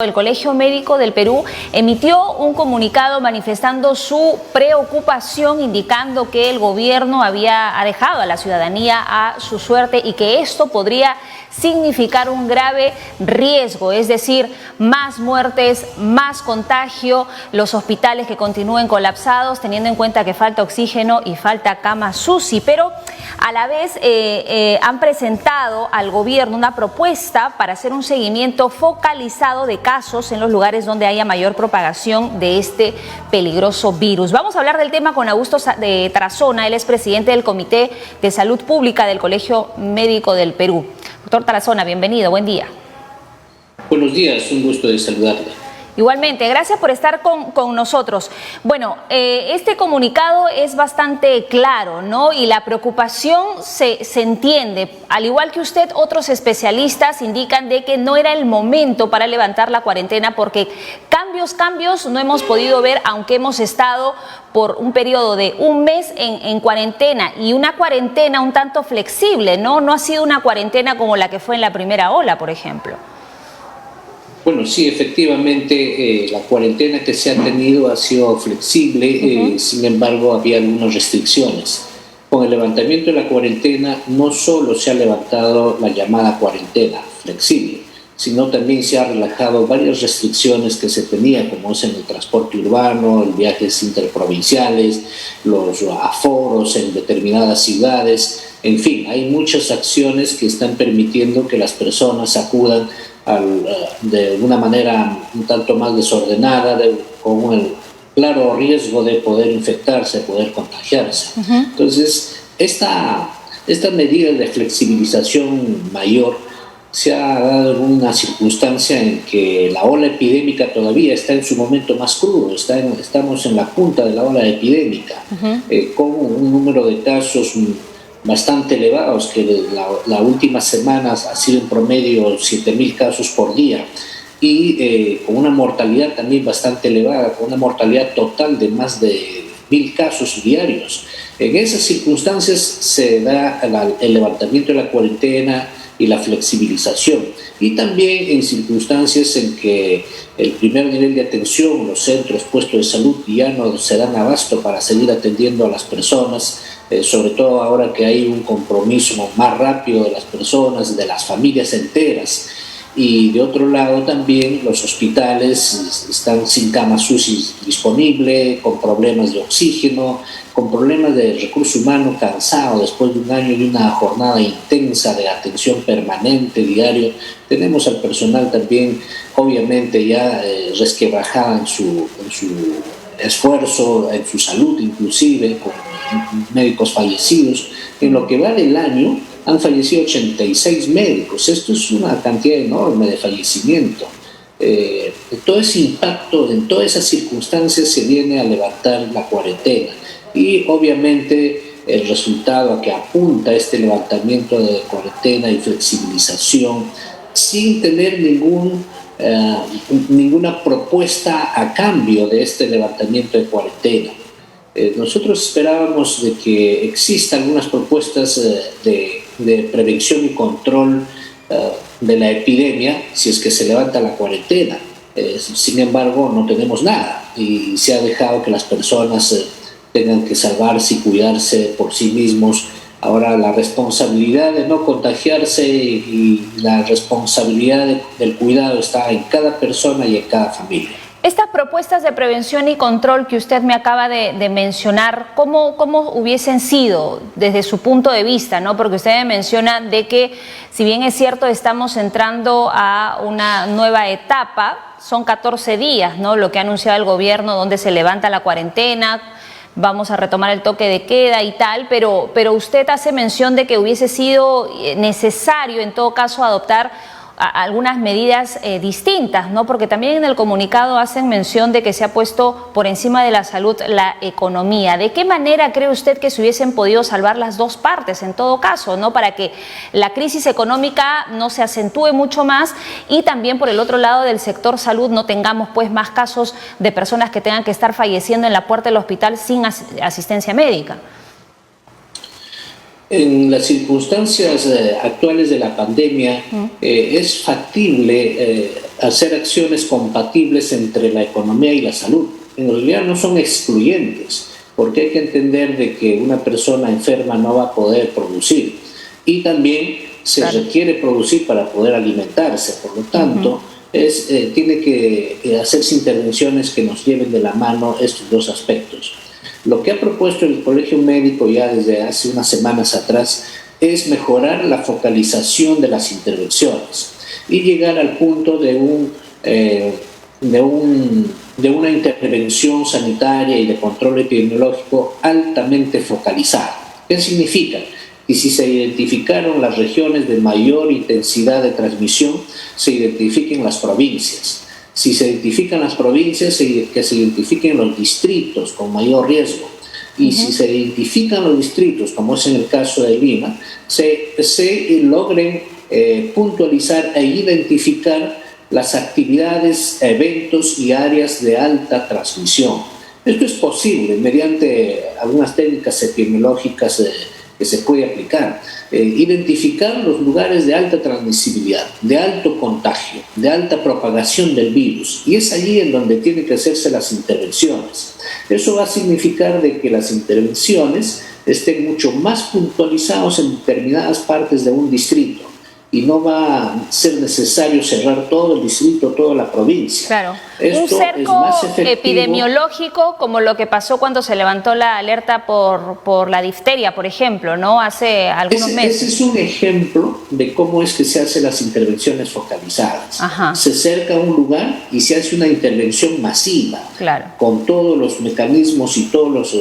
El Colegio Médico del Perú emitió un comunicado manifestando su preocupación, indicando que el gobierno ha dejado a la ciudadanía a su suerte y que esto podría significar un grave riesgo, es decir, más muertes, más contagio, los hospitales que continúen colapsados, teniendo en cuenta que falta oxígeno y falta camas UCI, pero a la vez han presentado al gobierno una propuesta para hacer un seguimiento focalizado de casos en los lugares donde haya mayor propagación de este peligroso virus. Vamos a hablar del tema con Augusto Tarazona, él es presidente del Comité de Salud Pública del Colegio Médico del Perú. Doctor Tarazona, bienvenido, buen día. Buenos días, un gusto de saludarle. Igualmente, gracias por estar con nosotros. Bueno, este comunicado es bastante claro, ¿no? Y la preocupación se entiende. Al igual que usted, otros especialistas indican de que no era el momento para levantar la cuarentena porque cambios no hemos podido ver, aunque hemos estado por un periodo de un mes en cuarentena y una cuarentena un tanto flexible, ¿no? No ha sido una cuarentena como la que fue en la primera ola, por ejemplo. Bueno, sí, efectivamente, la cuarentena que se ha tenido ha sido flexible, sin embargo, había algunas restricciones. Con el levantamiento de la cuarentena, no solo se ha levantado la llamada cuarentena flexible, sino también se ha relajado varias restricciones que se tenían, como es en el transporte urbano, en viajes interprovinciales, los aforos en determinadas ciudades, en fin, hay muchas acciones que están permitiendo que las personas acudan de una manera un tanto más desordenada, con el claro riesgo de poder infectarse, poder contagiarse. Entonces, esta medida de flexibilización mayor se ha dado en una circunstancia en que la ola epidémica todavía está en su momento más crudo, estamos en la punta de la ola epidémica, con un número de casos bastante elevados, que la última semana ha sido en promedio 7.000 casos por día y con una mortalidad también bastante elevada, con una mortalidad total de más de 1.000 casos diarios. En esas circunstancias se da el levantamiento de la cuarentena y la flexibilización, y también en circunstancias en que el primer nivel de atención, los centros, puestos de salud ya no se dan abasto para seguir atendiendo a las personas, sobre todo ahora que hay un compromiso más rápido de las personas, de las familias enteras. Y de otro lado también los hospitales están sin camas UCI disponible, con problemas de oxígeno, con problemas de recurso humano cansado después de un año de una jornada intensa de atención permanente, diario. Tenemos al personal también, obviamente, ya resquebrajada en su esfuerzo, en su salud inclusive, con médicos fallecidos. En lo que va del año han fallecido 86 médicos. Esto es una cantidad enorme de fallecimiento. Todo ese impacto, en todas esas circunstancias se viene a levantar la cuarentena. Y obviamente el resultado a que apunta este levantamiento de cuarentena y flexibilización, sin tener ninguna propuesta a cambio de este levantamiento de cuarentena. Nosotros esperábamos de que existan algunas propuestas de prevención y control de la epidemia si es que se levanta la cuarentena. Sin embargo, no tenemos nada y se ha dejado que las personas tengan que salvarse y cuidarse por sí mismos. Ahora la responsabilidad de no contagiarse y la responsabilidad del cuidado está en cada persona y en cada familia. Estas propuestas de prevención y control que usted me acaba de mencionar, ¿cómo hubiesen sido desde su punto de vista, ¿no? Porque usted me menciona de que, si bien es cierto, estamos entrando a una nueva etapa, son 14 días, ¿no? Lo que ha anunciado el gobierno, donde se levanta la cuarentena, vamos a retomar el toque de queda y tal, pero usted hace mención de que hubiese sido necesario, en todo caso, adoptar algunas medidas distintas, ¿no? Porque también en el comunicado hacen mención de que se ha puesto por encima de la salud la economía. ¿De qué manera cree usted que se hubiesen podido salvar las dos partes en todo caso, ¿no? Para que la crisis económica no se acentúe mucho más y también por el otro lado del sector salud no tengamos pues más casos de personas que tengan que estar falleciendo en la puerta del hospital sin asistencia médica. En las circunstancias actuales de la pandemia es factible hacer acciones compatibles entre la economía y la salud. En realidad no son excluyentes, porque hay que entender de que una persona enferma no va a poder producir y también se requiere producir para poder alimentarse. Por lo tanto, tiene que hacerse intervenciones que nos lleven de la mano estos dos aspectos. Lo que ha propuesto el Colegio Médico ya desde hace unas semanas atrás es mejorar la focalización de las intervenciones y llegar al punto de una intervención sanitaria y de control epidemiológico altamente focalizada. ¿Qué significa? Y si se identificaron las regiones de mayor intensidad de transmisión, se identifiquen las provincias. Si se identifican las provincias, que se identifiquen los distritos con mayor riesgo. Y si se identifican los distritos, como es en el caso de Lima, se logren puntualizar e identificar las actividades, eventos y áreas de alta transmisión. Esto es posible mediante algunas técnicas epidemiológicas que se puede aplicar. Identificar los lugares de alta transmisibilidad, de alto contagio, de alta propagación del virus, y es allí en donde tienen que hacerse las intervenciones. Eso va a significar de que las intervenciones estén mucho más puntualizadas en determinadas partes de un distrito y no va a ser necesario cerrar todo el distrito, toda la provincia. Claro, Esto un cerco es más efectivo, epidemiológico como lo que pasó cuando se levantó la alerta por la difteria, por ejemplo, ¿no? Hace algunos meses. Ese es un ejemplo de cómo es que se hacen las intervenciones focalizadas. Ajá. Se cerca un lugar y se hace una intervención masiva, claro, con todos los mecanismos y todos los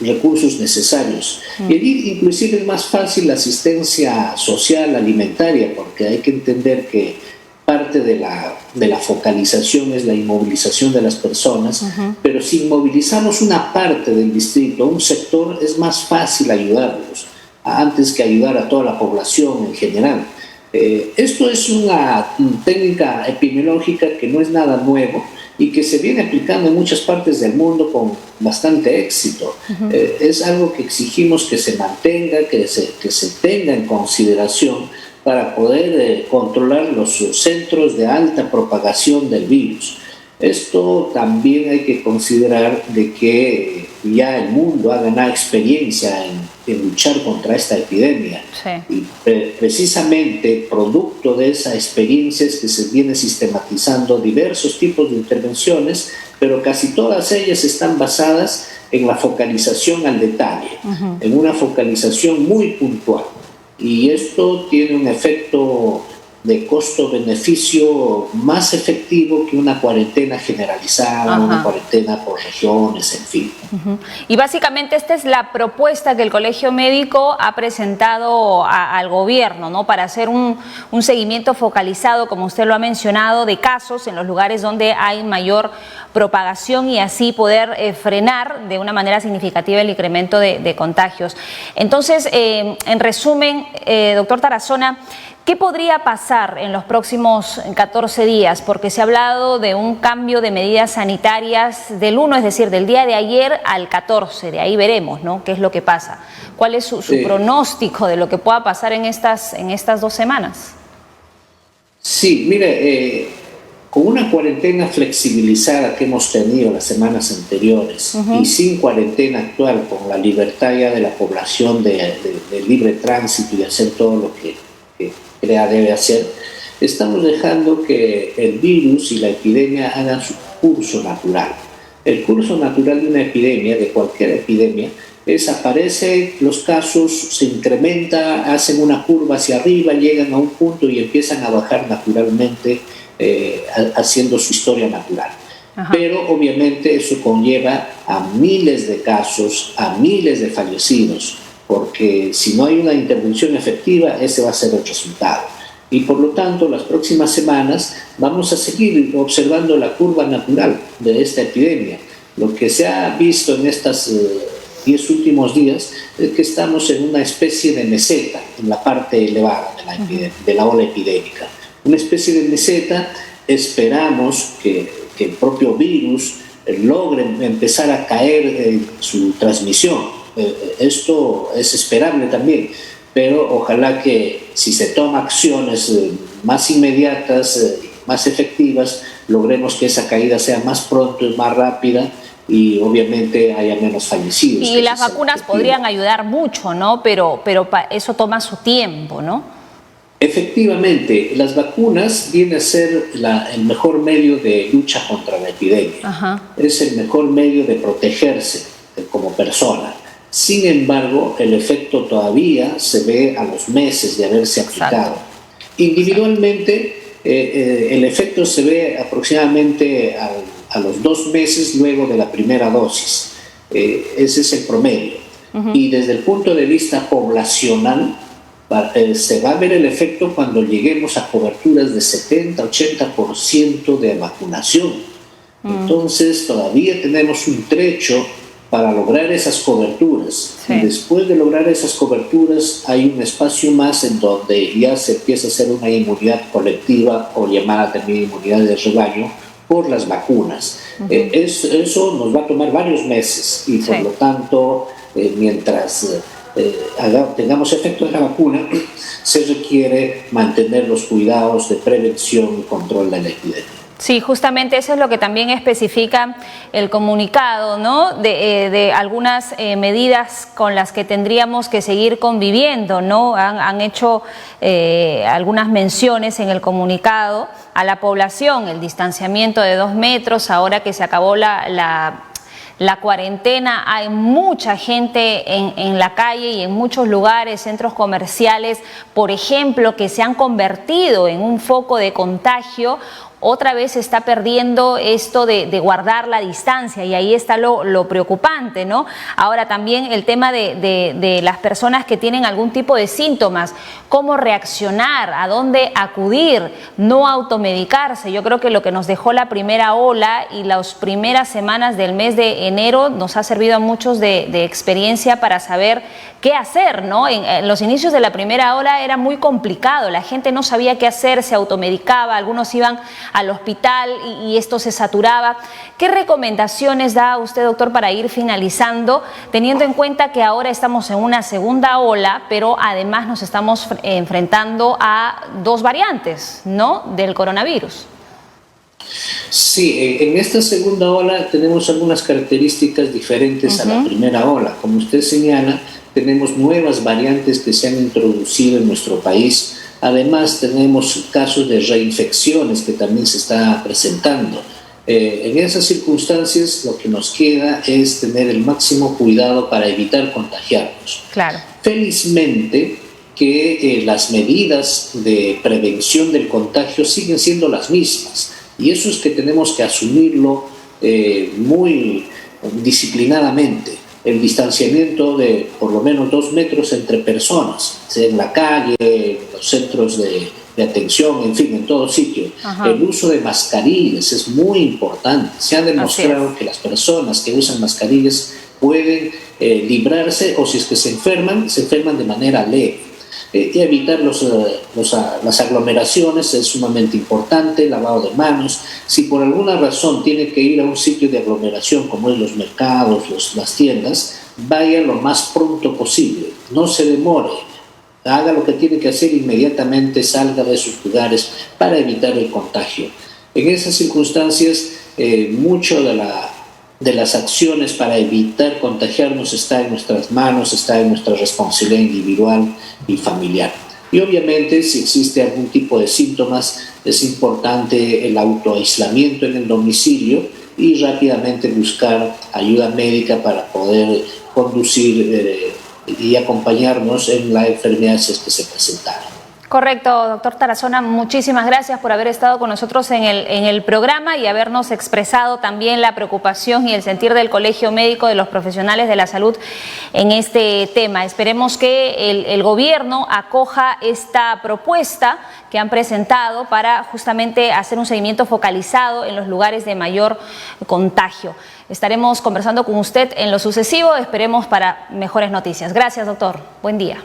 recursos necesarios. Y allí inclusive es más fácil la asistencia social, alimentaria, porque hay que entender que parte de la focalización es la inmovilización de las personas, pero si inmovilizamos una parte del distrito, un sector, es más fácil ayudarlos antes que ayudar a toda la población en general. Esto es una técnica epidemiológica que no es nada nuevo y que se viene aplicando en muchas partes del mundo con bastante éxito. Es algo que exigimos que se mantenga, que se tenga en consideración para poder controlar los centros de alta propagación del virus. Esto también hay que considerar de que ya el mundo ha ganado experiencia en luchar contra esta epidemia. Sí. Y precisamente producto de esa experiencia es que se viene sistematizando diversos tipos de intervenciones, pero casi todas ellas están basadas en la focalización al detalle, en una focalización muy puntual. Y esto tiene un efecto de costo-beneficio más efectivo que una cuarentena generalizada, una cuarentena por regiones, en fin. Y básicamente esta es la propuesta que el Colegio Médico ha presentado al gobierno, ¿no? Para hacer un seguimiento focalizado, como usted lo ha mencionado, de casos en los lugares donde hay mayor propagación y así poder frenar de una manera significativa el incremento de contagios. Entonces, en resumen, doctor Tarazona, ¿qué podría pasar en los próximos 14 días? Porque se ha hablado de un cambio de medidas sanitarias del 1, es decir, del día de ayer al 14, de ahí veremos, ¿no? ¿Qué es lo que pasa? ¿Cuál es su pronóstico de lo que pueda pasar en estas 2 semanas? Sí, mire, con una cuarentena flexibilizada que hemos tenido las semanas anteriores y sin cuarentena actual, con la libertad ya de la población de libre tránsito y hacer todo lo que debe hacer, estamos dejando que el virus y la epidemia hagan su curso natural. El curso natural de una epidemia, de cualquier epidemia, aparecen los casos, se incrementa, hacen una curva hacia arriba, llegan a un punto y empiezan a bajar naturalmente, haciendo su historia natural. Pero obviamente eso conlleva a miles de casos, a miles de fallecidos, porque si no hay una intervención efectiva, ese va a ser el resultado. Y por lo tanto, las próximas semanas vamos a seguir observando la curva natural de esta epidemia. Lo que se ha visto en estos 10 últimos días es que estamos en una especie de meseta, en la parte elevada de la ola epidémica. Una especie de meseta, esperamos que el propio virus logre empezar a caer en su transmisión. Esto es esperable también, pero ojalá que si se toman acciones más inmediatas más efectivas, logremos que esa caída sea más pronto y más rápida y obviamente haya menos fallecidos. Y las vacunas podrían ayudar mucho, ¿no? Pero eso toma su tiempo, ¿no? Efectivamente, las vacunas vienen a ser el mejor medio de lucha contra la epidemia. Ajá. Es el mejor medio de protegerse como persona. Sin embargo, el efecto todavía se ve a los meses de haberse aplicado. Exacto. Individualmente, el efecto se ve aproximadamente a los 2 meses luego de la primera dosis. Ese es el promedio. Y desde el punto de vista poblacional, se va a ver el efecto cuando lleguemos a coberturas de 70-80% de vacunación. Entonces, todavía tenemos un trecho para lograr esas coberturas. Sí. Y después de lograr esas coberturas hay un espacio más en donde ya se empieza a hacer una inmunidad colectiva o llamada también inmunidad de rebaño por las vacunas. Eso nos va a tomar varios meses y por lo tanto, mientras tengamos efecto de la vacuna, se requiere mantener los cuidados de prevención y control de la epidemia. Sí, justamente eso es lo que también especifica el comunicado, ¿no? De algunas medidas con las que tendríamos que seguir conviviendo, ¿no? Han hecho algunas menciones en el comunicado a la población, el distanciamiento de 2 metros, ahora que se acabó la cuarentena, hay mucha gente en la calle y en muchos lugares, centros comerciales, por ejemplo, que se han convertido en un foco de contagio. Otra vez se está perdiendo esto de guardar la distancia y ahí está lo preocupante, ¿no? Ahora también el tema de las personas que tienen algún tipo de síntomas, cómo reaccionar, a dónde acudir, no automedicarse. Yo creo que lo que nos dejó la primera ola y las primeras semanas del mes de enero nos ha servido a muchos de experiencia para saber qué hacer, ¿no? En los inicios de la primera ola era muy complicado, la gente no sabía qué hacer, se automedicaba, algunos iban al hospital y esto se saturaba. ¿Qué recomendaciones da usted, doctor, para ir finalizando, teniendo en cuenta que ahora estamos en una segunda ola, pero además nos estamos enfrentando a 2 variantes, ¿no?, del coronavirus? Sí, en esta segunda ola tenemos algunas características diferentes a la primera ola. Como usted señala, tenemos nuevas variantes que se han introducido en nuestro país. Además, tenemos casos de reinfecciones que también se está presentando. En esas circunstancias, lo que nos queda es tener el máximo cuidado para evitar contagiarnos. Claro. Felizmente, que las medidas de prevención del contagio siguen siendo las mismas. Y eso es que tenemos que asumirlo muy disciplinadamente. El distanciamiento de por lo menos 2 metros entre personas, sea en la calle, en los centros de atención, en fin, en todo sitio. El uso de mascarillas es muy importante. Se ha demostrado que las personas que usan mascarillas pueden librarse, o si es que se enferman de manera leve. Y evitar las aglomeraciones es sumamente importante, lavado de manos. Si por alguna razón tiene que ir a un sitio de aglomeración como es los mercados, las tiendas, vaya lo más pronto posible, no se demore, haga lo que tiene que hacer inmediatamente, salga de sus lugares para evitar el contagio. En esas circunstancias, mucho de las acciones para evitar contagiarnos está en nuestras manos, está en nuestra responsabilidad individual y familiar. Y obviamente, si existe algún tipo de síntomas, es importante el autoaislamiento en el domicilio y rápidamente buscar ayuda médica para poder conducir y acompañarnos en la enfermedad si es que se presentara. Correcto, doctor Tarazona, muchísimas gracias por haber estado con nosotros en el programa y habernos expresado también la preocupación y el sentir del Colegio Médico, de los profesionales de la salud en este tema. Esperemos que el gobierno acoja esta propuesta que han presentado para justamente hacer un seguimiento focalizado en los lugares de mayor contagio. Estaremos conversando con usted en lo sucesivo, esperemos para mejores noticias. Gracias, doctor. Buen día.